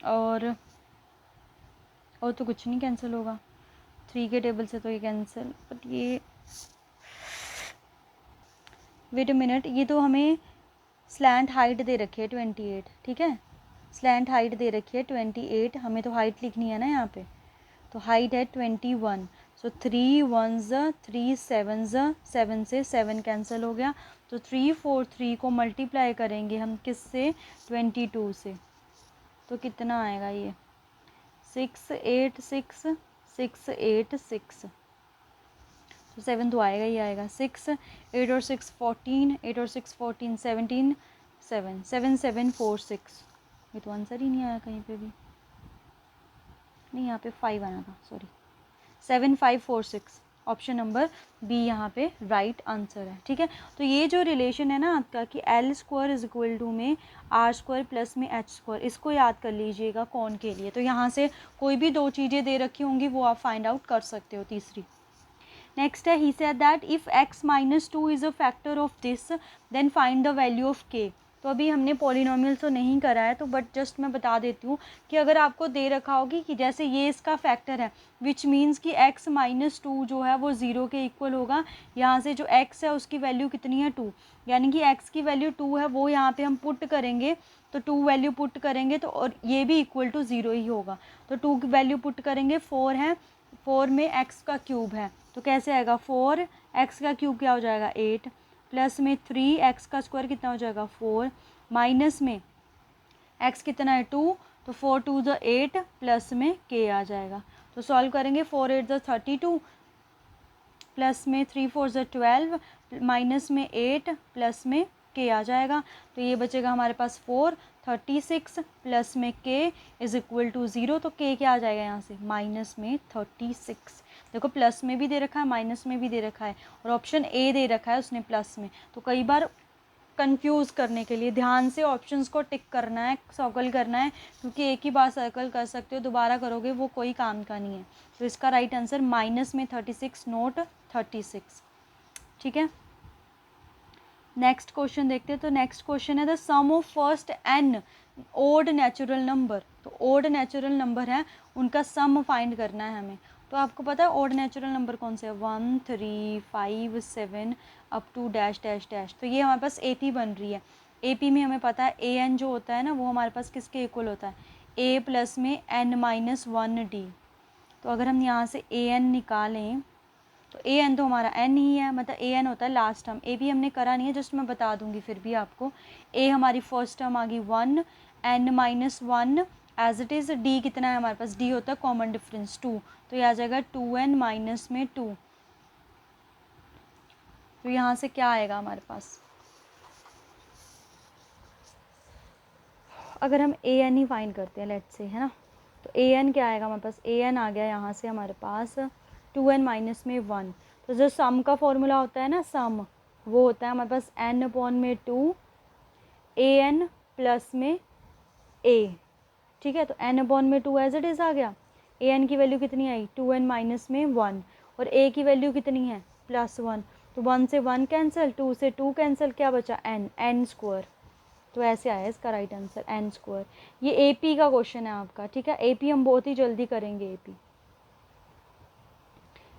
और तो कुछ नहीं कैंसिल होगा 3 के टेबल से, तो ये कैंसिल, बट ये वेट अ मिनट, ये तो हमें स्लैंट हाइट दे रखी है 28, ठीक है, स्लैंट हाइट दे रखी है 28, हमें तो हाइट लिखनी है ना यहाँ पे, तो हाइट है 21, सो 3 1s 3 7s 7 से 7 कैंसिल हो गया, तो 343 को मल्टीप्लाई करेंगे हम किससे 22 से, तो कितना आएगा ये 686 686, तो 7 तो आएगा ही आएगा, 6 8 और 6 14, 8 और 6 14 17 7 7 7 4 6, ये तो आंसर ही नहीं आया कहीं पे भी, नहीं यहाँ पे 5 आना था, सॉरी 7 5 4 6, ऑप्शन नंबर बी यहाँ पे राइट आंसर है, ठीक है। तो ये जो रिलेशन है ना आपका कि L square is equal to में आर स्क्वायर प्लस में एच स्क्वायर, इसको याद कर लीजिएगा कौन के लिए, तो यहाँ से कोई भी दो चीज़ें दे रखी होंगी वो आप फाइंड आउट कर सकते हो। तीसरी नेक्स्ट है he said that if x - 2 is a factor of this then find the value of k। तो अभी हमने पॉलिनोमियल तो नहीं करा है, तो बट जस्ट मैं बता देती हूँ कि अगर आपको दे रखा होगी कि जैसे ये इसका फैक्टर है विच मीन्स कि x - 2 जो है वो 0 के इक्वल होगा, यहाँ से जो x है उसकी वैल्यू कितनी है 2, यानी कि x की वैल्यू 2 है, वो यहाँ पे हम पुट करेंगे, तो 2 वैल्यू पुट करेंगे तो और ये भी इक्वल टू 0 ही होगा, तो 2 की वैल्यू पुट करेंगे 4 है, 4 में x का क्यूब है, तो कैसे आएगा 4 x का क्यूब क्या हो जाएगा 8, प्लस में 3 x का स्क्वायर कितना हो जाएगा 4, माइनस में x कितना है 2, तो 4 2 द 8 प्लस में k आ जाएगा, तो सॉल्व करेंगे 4 8 द 32 प्लस में 3 4 द 12 माइनस में 8 प्लस में k आ जाएगा, तो ये बचेगा हमारे पास 4 36 प्लस में k इज इक्वल टू 0, तो k क्या आ जाएगा यहाँ से माइनस में 36। देखो प्लस में भी दे रखा है माइनस में भी दे रखा है और ऑप्शन ए दे रखा है उसने प्लस में, तो कई बार कंफ्यूज करने के लिए ध्यान से ऑप्शंस को टिक करना है, सर्कल करना है, क्योंकि एक ही बार सर्कल कर सकते हो, दोबारा करोगे वो कोई काम का नहीं है। तो इसका राइट आंसर माइनस में 36 नोट 36, ठीक है। नेक्स्ट क्वेश्चन देखते हैं, तो नेक्स्ट क्वेश्चन है the sum of first N odd natural number, तो ओड नेचुरल नंबर है उनका सम फाइंड करना है हमें, तो आपको पता है ओड नेचुरल नंबर कौन से है 1 3 5 7 up to dash dash dash, तो ये हमारे पास 80 बन रही है, AP में हमें पता है AN जो होता है ना वो हमारे पास किसके इक्वल होता है, A प्लस में n-1D। तो अगर हम यहाँ से AN निकालें तो AN तो हमारा n ही है, मतलब AN होता है लास्ट टर्म। AB हमने करा नहीं है, जस्ट मैं बता दूंगी फिर भी आपको। A हमारी फर्स्ट टर्म आ गई 1, n-1 as it is. D कितना है हमारे पास, D होता है कॉमन डिफरेंस 2, तो ये आ जाएगा 2n माइनस में 2। तो यहाँ से क्या आएगा हमारे पास, अगर हम AN ही फाइंड करते हैं लेट्स से, है ना, तो AN क्या आएगा हमारे पास, AN आ गया यहाँ से हमारे पास 2n माइनस में 1। तो जो सम का फॉर्मूला होता है ना, सम, वो होता है हमारे पास n अपॉन में 2 AN प्लस में A। ठीक है, तो n अपॉन में 2 एज इट इज़ आ गया। AN की वैल्यू कितनी आई, 2n माइनस में 1, और A की वैल्यू कितनी है, +1। तो 1 से 1 कैंसिल, 2 से 2 कैंसिल, क्या बचा n स्क्वायर। तो ऐसे आया इसका राइट आंसर n स्क्वायर। ये AP का क्वेश्चन है आपका, ठीक है, AP हम बहुत ही जल्दी करेंगे AP।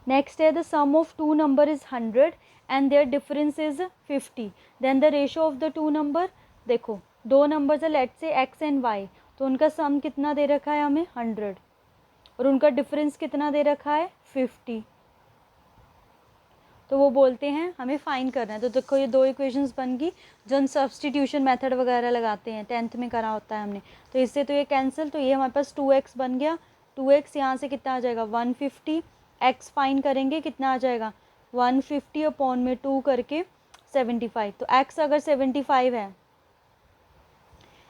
नेक्स्ट है the sum of two number is 100 and their difference is 50, then the ratio of the two number. देखो दो नंबर्स है लेट्स से x एंड y, तो उनका सम कितना दे रखा है हमें 100, और उनका डिफरेंस कितना दे रखा है 50। तो वो बोलते हैं हमें फाइंड करना है। तो देखो ये दो इक्वेशंस बन गई जो हम सब्सटीट्यूशन मेथड वगैरह लगाते हैं, 10th में करा होता है हमने। तो इससे तो ये कैंसिल, तो ये हमारे पास 2x बन गया। 2x यहाँ से कितना आ जाएगा 150, x फाइंड करेंगे कितना आ जाएगा 150 अपॉन में 2 करके 75। तो x अगर 75 है,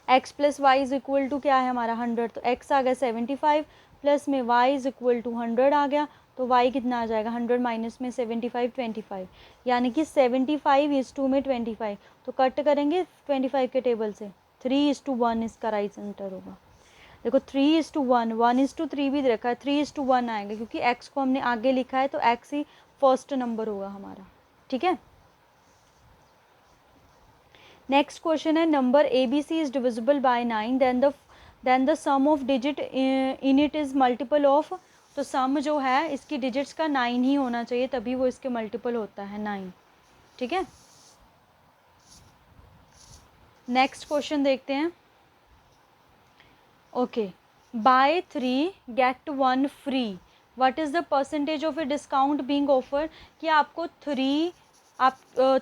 x plus Y is equal to क्या है हमारा 100, तो x आ गया 75 प्लस में y इज इक्वल टू 100 आ गया। तो y कितना आ जाएगा 100 माइनस में 75 25, यानी कि 75:2 में 25। तो कट करेंगे 25 के टेबल से, 3:1 इसका राइट आंसर होगा। देखो 3:1, 1:3 भी दे रखा है, 3:1 आएगा क्योंकि x को हमने आगे लिखा है, तो x ही फर्स्ट नंबर होगा हमारा। ठीक है, नेक्स्ट क्वेश्चन है number ABC is divisible by 9, then the sum of digit in it is multiple of. तो सम जो है इसकी डिजिट्स का 9 ही होना चाहिए, तभी वो इसके मल्टीपल होता है 9। ठीक है, नेक्स्ट क्वेश्चन देखते हैं। Okay, buy 3 get 1 free, what is the percentage of a discount being offer. कि आपको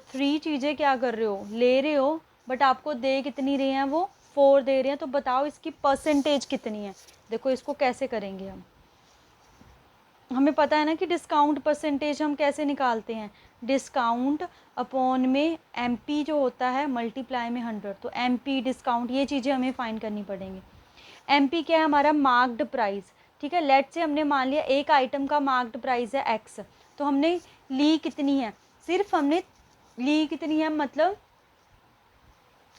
3 चीज़ें क्या कर रहे हो, ले रहे हो, बट आपको दे कितनी रहे हैं, वो 4 दे रहे हैं। तो बताओ इसकी परसेंटेज कितनी है। देखो इसको कैसे करेंगे हम, हमें पता है ना कि डिस्काउंट परसेंटेज हम कैसे निकालते हैं, डिस्काउंट अपॉन में MP जो होता है मल्टीप्लाई में 100। तो MP डिस्काउंट, ये चीज़ें हमें फाइंड करनी पड़ेंगी। MP क्या है हमारा, मार्क्ड प्राइस। ठीक है, लेट से हमने मान लिया एक आइटम का मार्क्ड प्राइस है x, तो हमने ली कितनी है, सिर्फ हमने ली कितनी है, मतलब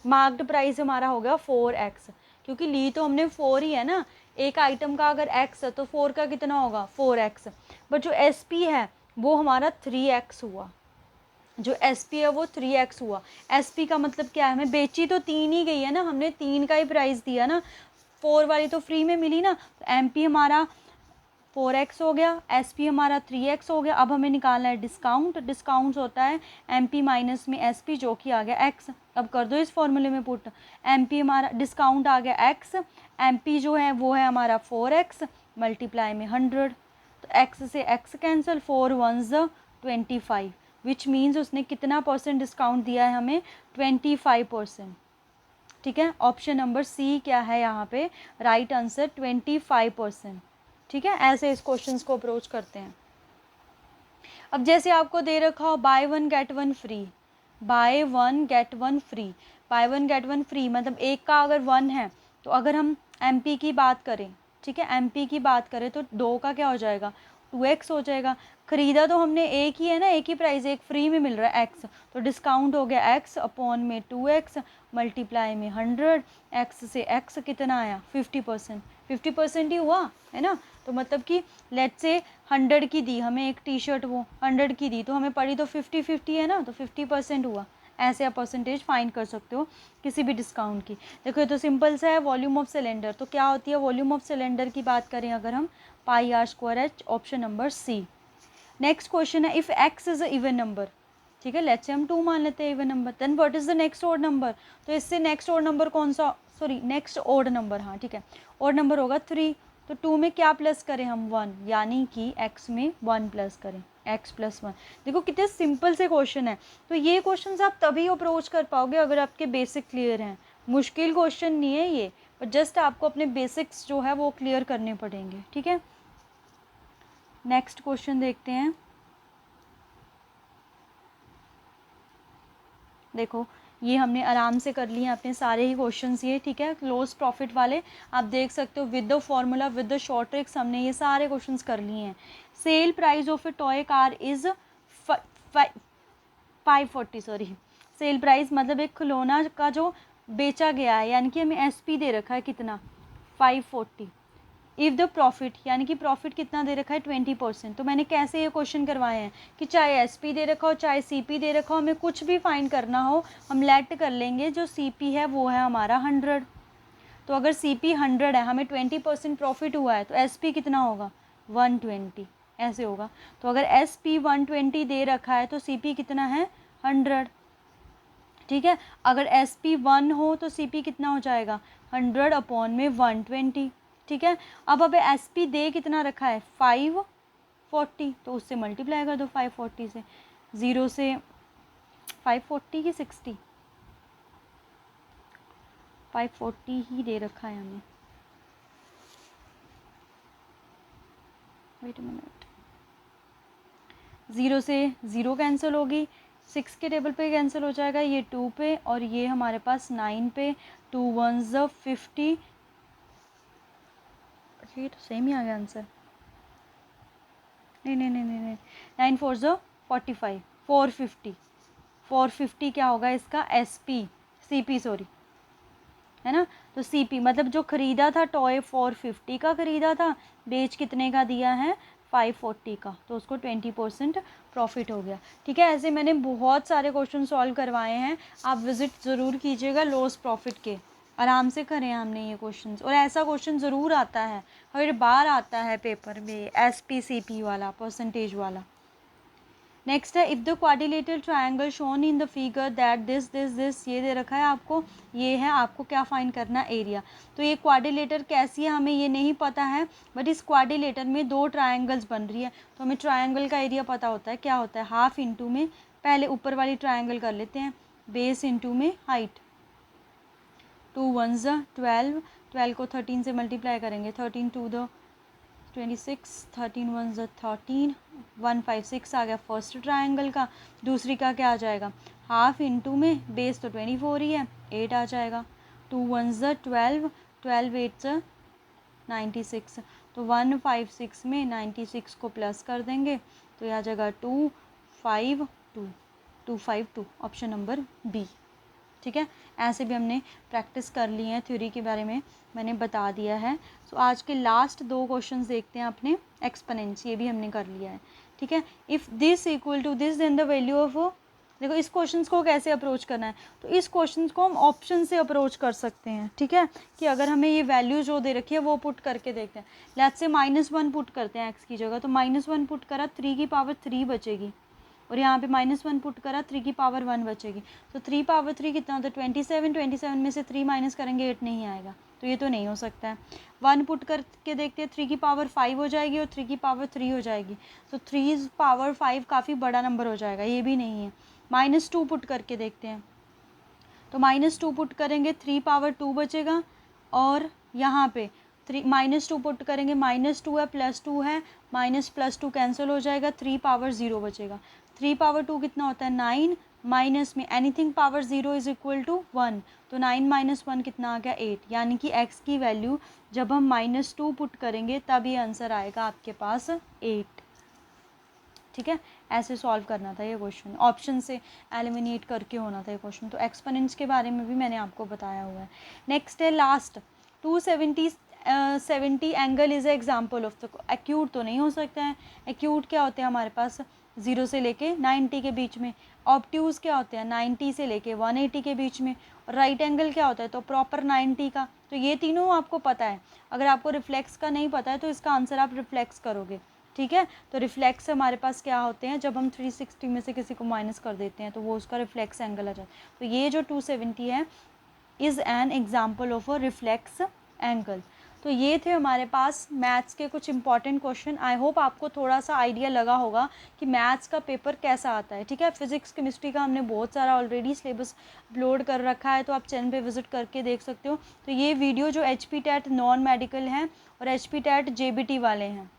मार्क्ड प्राइस हमारा हो गया 4x, क्योंकि ली तो हमने 4 ही है ना। एक आइटम का अगर x है तो 4 का कितना होगा 4x, बट जो SP है वो हमारा 3x हुआ। जो SP है वो 3x हुआ। SP का मतलब क्या है, हमें बेची तो 3 ही गई है ना, हमने 3 का ही प्राइस दिया ना, 4 वाली तो फ्री में मिली ना। तो MP हमारा 4x हो गया, SP हमारा 3x हो गया। अब हमें निकालना है डिस्काउंट। डिस्काउंट होता है MP माइनस में SP, जो कि आ गया x। अब कर दो इस फॉर्मूले में पुट, MP हमारा डिस्काउंट आ गया x, MP जो है वो है हमारा 4x मल्टीप्लाई में 100। तो x से x cancel, 4 1s 25, which means उसने कितना % डिस्काउंट दिया है हमें, 25%। ठीक है, ऑप्शन नंबर C क्या है यहाँ पे राइट आंसर, 25%। ठीक है, ऐसे इस क्वेश्चंस को अप्रोच करते हैं। अब जैसे आपको दे रखा हो buy 1 get 1 free, buy 1 get 1 free, buy 1 get 1 free मतलब एक का अगर 1 है, तो अगर हम MP की बात करें, ठीक है, MP की बात करें तो 2 का क्या हो जाएगा 2x हो जाएगा। खरीदा तो हमने एक ही है ना, एक ही प्राइस, एक फ्री में मिल रहा है x, तो डिस्काउंट हो गया x अपॉन में 2x मल्टीप्लाई में 100। x से x कितना आया 50%, 50% ही हुआ है ना। तो मतलब कि लेट्स से 100 की दी हमें एक टी शर्ट, वो 100 की दी, तो हमें पड़ी तो 50-50 है ना, तो 50% हुआ। ऐसे आप परसेंटेज फाइंड कर सकते हो किसी भी डिस्काउंट की। देखो ये तो सिंपल सा है, वॉल्यूम ऑफ सिलेंडर। तो क्या होती है वॉल्यूम ऑफ सिलेंडर की बात करें अगर हम, πr²h, option number C। Next question है if x is a even number, ठीक है, लेट्स से हम 2 मान लेते हैं even number. Then what is the next odd number, तो इससे नेक्स्ट ऑड नंबर कौन सा, सॉरी नेक्स्ट ऑड नंबर, हाँ ठीक है, ऑड नंबर होगा 3। तो 2 में क्या प्लस करें हम, 1, यानी कि x में 1 प्लस करें, x + 1। देखो कितने सिंपल से क्वेश्चन है। तो ये क्वेश्चन आप तभी अप्रोच कर पाओगे अगर आपके बेसिक क्लियर हैं। मुश्किल क्वेश्चन नहीं है ये, पर जस्ट आपको अपने बेसिक्स जो है वो क्लियर करने पड़ेंगे। ठीक है, नेक्स्ट क्वेश्चन देखते हैं। देखो ये हमने आराम से कर लिए अपने सारे ही क्वेश्चंस ये। ठीक है, क्लोज प्रॉफिट वाले आप देख सकते हो with the formula with the short tricks हमने ये सारे क्वेश्चंस कर लिए हैं। Sale price of A toy car is 540, sorry sale price मतलब एक खिलौना का जो बेचा गया है, यानी कि हमें एसपी दे रखा है कितना, 540। इफ़ द प्रॉफिट, यानी कि प्रॉफिट कितना दे रखा है, 20%। तो मैंने कैसे ये क्वेश्चन करवाए हैं कि चाहे एसपी दे रखा हो चाहे सीपी दे रखा हो, हमें कुछ भी फाइंड करना हो हम लेट कर लेंगे, जो सीपी है वो है हमारा 100। तो अगर सीपी 100 है, हमें 20% प्रॉफिट हुआ है, तो एसपी कितना होगा, 120, ऐसे होगा। तो अगर एसपी 120 दे रखा है तो सीपी कितना है, 100। ठीक है, अगर एस पी 1 हो तो सी पी कितना हो जाएगा, 100/120। ठीक है, अब एस पी दे कितना रखा है, 540, तो उससे मल्टीप्लाई कर दो 540 से। 0 से 540 की 60, 540 ही दे रखा है हमें। वेट अ मिनट, 0 से 0 कैंसिल होगी, 6 के टेबल पे कैंसिल हो जाएगा, ये 2 पे और ये हमारे पास 9 पे। 2 1s 50, ये तो सेम ही आ गया आंसर। नहीं नहीं नहीं नहीं नहीं, 9 4s 45, 450। 450 क्या होगा इसका, S P, C P sorry, है ना। तो सी पी मतलब जो ख़रीदा था टॉय 450 का ख़रीदा था, बेच कितने का दिया है, 540 का, तो उसको 20% प्रॉफिट हो गया। ठीक है, ऐसे मैंने बहुत सारे क्वेश्चन सॉल्व करवाए हैं, आप विज़िट ज़रूर कीजिएगा लॉस प्रॉफिट के। आराम से करें हमने ये क्वेश्चंस, और ऐसा क्वेश्चन ज़रूर आता है, हर बार आता है पेपर में, एस पी सी पी वाला, परसेंटेज वाला। नेक्स्ट है, if the quadrilateral triangle shown in the figure that this ये दे रखा है आपको, ये है आपको क्या फाइंड करना, एरिया। तो ये क्वाड्रिलेटर कैसी है हमें ये नहीं पता है, बट इस क्वाड्रिलेटर में 2 ट्रायंगल्स बन रही है, तो हमें ट्रायंगल का एरिया पता होता है, क्या होता है, हाफ इंटू में, पहले ऊपर वाली ट्रायंगल कर लेते हैं, बेस इंटू में हाइट। 2 1s 12, 12 को 13 से मल्टीप्लाई करेंगे, 13 2 द 26, 13 1s 13, 156 आ गया फर्स्ट ट्रायंगल का। दूसरी का क्या आ जाएगा, हाफ इंटू में, बेस तो 24 ही है, 8 आ जाएगा। 2 1s 12, 12 8s 96, तो 156 में 96 को प्लस कर देंगे, तो यह आ जाएगा 252, 252, ऑप्शन नंबर बी। ठीक है, ऐसे भी हमने प्रैक्टिस कर ली है, थ्योरी के बारे में मैंने बता दिया है। सो आज के लास्ट 2 क्वेश्चंस देखते हैं अपने, एक्सपोनेंट्स ये भी हमने कर लिया है। ठीक है, if this equal to this then the value of, देखो इस क्वेश्चन को कैसे अप्रोच करना है, तो इस क्वेश्चन को हम ऑप्शन से अप्रोच कर सकते हैं। ठीक है, कि अगर हमें ये वैल्यू जो दे रखी है वो पुट करके देखते हैं, लेट्स से -1 पुट करते हैं एक्स की जगह, तो -1 पुट करा 3 की पावर 3 बचेगी, और यहाँ पे -1 पुट करा 3 की पावर 1 बचेगी, तो 3 पावर 3 कितना होता है, 27, 27 में से 3 माइनस करेंगे 8 नहीं आएगा, तो ये तो नहीं हो सकता है। 1 पुट करके देखते हैं, 3 की पावर 5 हो जाएगी और 3 की पावर 3 हो जाएगी, तो 3 पावर 5 काफ़ी बड़ा नंबर हो जाएगा, ये भी नहीं है। -2 पुट करके देखते हैं, तो -2 पुट करेंगे 3 पावर 2 बचेगा, और यहाँ पे -2 पुट करेंगे, -2 है +2 है, +2 कैंसिल हो जाएगा, 3 पावर 0 बचेगा। 3 पावर 2 कितना होता है, 9, माइनस में anything power 0 is equal to 1, तो 9 - 1 कितना आ गया, 8, यानी कि x की वैल्यू जब हम -2 पुट करेंगे तब ये आंसर आएगा आपके पास 8। ठीक है, ऐसे सॉल्व करना था ये क्वेश्चन, ऑप्शन से एलिमिनेट करके होना था ये क्वेश्चन। तो एक्सपोनेंट्स के बारे में भी मैंने आपको बताया हुआ है। नेक्स्ट है last, 270 angle is example of the, acute तो नहीं हो सकता है, एक्यूट क्या होते हैं हमारे पास 0 से लेके 90 के बीच में, ऑब्ट्यूज़ क्या होते हैं 90 से लेके 180 के बीच में, और राइट एंगल क्या होता है, तो प्रॉपर 90 का। तो ये तीनों आपको पता है, अगर आपको रिफ्लेक्स का नहीं पता है तो इसका आंसर आप रिफ्लेक्स करोगे। ठीक है। तो रिफ्लेक्स हमारे पास क्या होते हैं, जब हम 360 में से किसी को माइनस कर देते हैं तो वो उसका रिफ्लेक्स एंगल आ जाता है। तो ये जो 270 है is an example of a reflex angle. तो ये थे हमारे पास मैथ्स के कुछ इंपॉर्टेंट क्वेश्चन। आई होप आपको थोड़ा सा आइडिया लगा होगा कि मैथ्स का पेपर कैसा आता है, ठीक है। फिजिक्स केमिस्ट्री का हमने बहुत सारा ऑलरेडी सिलेबस अपलोड कर रखा है, तो आप चैनल पे विजिट करके देख सकते हो। तो ये वीडियो जो HP-TET नॉन मेडिकल हैं और HP-TET JBT वाले हैं,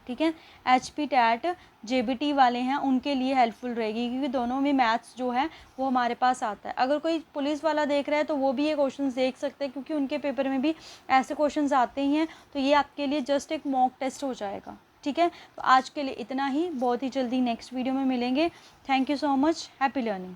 ठीक है, HP-TET JBT वाले हैं, उनके लिए हेल्पफुल रहेगी, क्योंकि दोनों में मैथ्स जो है वो हमारे पास आता है। अगर कोई पुलिस वाला देख रहा है तो वो भी ये क्वेश्चंस देख सकते हैं, क्योंकि उनके पेपर में भी ऐसे क्वेश्चंस आते ही हैं। तो ये आपके लिए जस्ट एक मॉक टेस्ट हो जाएगा, ठीक है। तो आज के लिए इतना ही, बहुत ही जल्दी नेक्स्ट वीडियो में मिलेंगे। Thank you so much, happy learning.